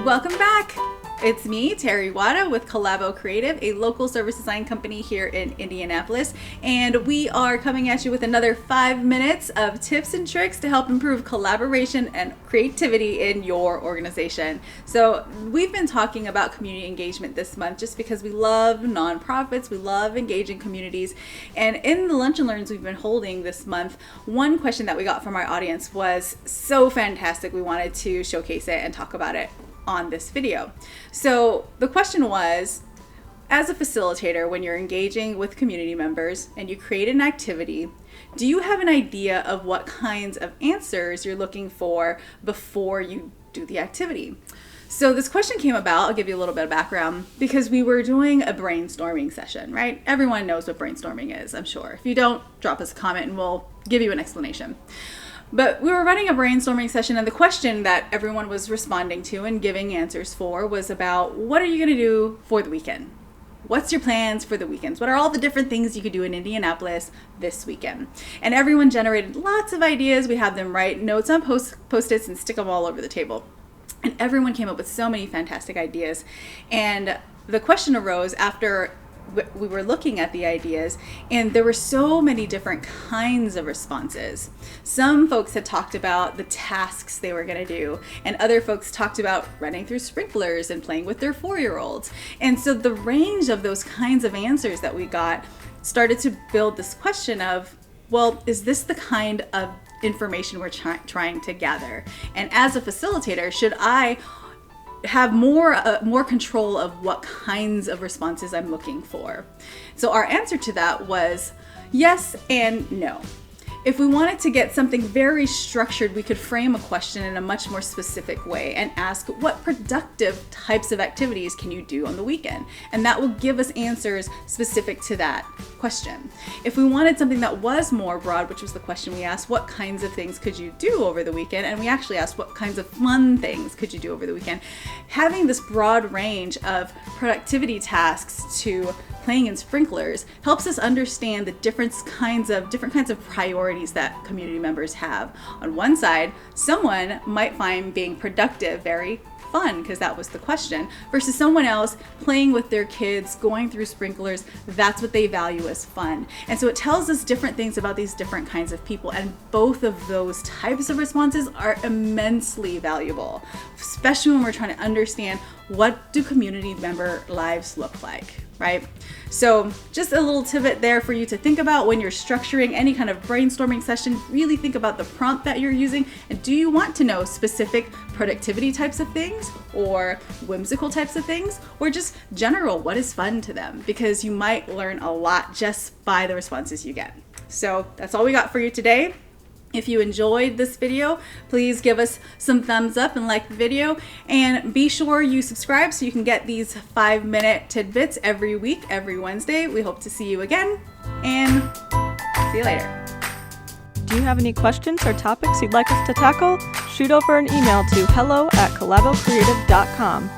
Welcome back. It's me, Terry Wada with Collabo Creative, a local service design company here in Indianapolis, and we are coming at you with another 5 minutes of tips and tricks to help improve collaboration and creativity in your organization. So we've been talking about community engagement this month just because we love nonprofits, we love engaging communities, and in the lunch and learns we've been holding this month, one question that we got from our audience was so fantastic we wanted to showcase it and talk about it on this video. So the question was, as a facilitator, when you're engaging with community members and you create an activity, do you have an idea of what kinds of answers you're looking for before you do the activity? So this question came about, I'll give you a little bit of background, because we were doing a brainstorming session, right? Everyone knows what brainstorming is, I'm sure. If you don't, drop us a comment and we'll give you an explanation. But we were running a brainstorming session, and the question that everyone was responding to and giving answers for was about, what are you going to do for the weekend? What's your plans for the weekends? What are all the different things you could do in Indianapolis this weekend? And everyone generated lots of ideas. We had them write notes on post-its and stick them all over the table. And everyone came up with so many fantastic ideas. And the question arose after we were looking at the ideas, and there were so many different kinds of responses. Some folks had talked about the tasks they were going to do, and other folks talked about running through sprinklers and playing with their 4-year-olds. And so the range of those kinds of answers that we got started to build this question of, well, is this the kind of information we're trying to gather? And as a facilitator, should I have more control of what kinds of responses I'm looking for? So our answer to that was yes and no. If we wanted to get something very structured, we could frame a question in a much more specific way and ask, what productive types of activities can you do on the weekend? And that will give us answers specific to that question. If we wanted something that was more broad, which was the question we asked, what kinds of things could you do over the weekend? And we actually asked, what kinds of fun things could you do over the weekend? Having this broad range of productivity tasks to playing in sprinklers helps us understand the different kinds of priorities that community members have. On one side, someone might find being productive very fun, because that was the question, versus someone else playing with their kids, going through sprinklers, that's what they value as fun. And so it tells us different things about these different kinds of people, and both of those types of responses are immensely valuable, especially when we're trying to understand what do community member lives look like, right? So just a little tidbit there for you to think about when you're structuring any kind of brainstorming session. Really think about the prompt that you're using, and do you want to know specific productivity types of things or whimsical types of things, or just general what is fun to them, because you might learn a lot just by the responses you get. So that's all we got for you today. If you enjoyed this video, please give us some thumbs up and like the video, and be sure you subscribe so you can get these 5-minute tidbits every week, every Wednesday. We hope to see you again, and see you later. Do you have any questions or topics you'd like us to tackle? Shoot over an email to hello@collabocreative.com.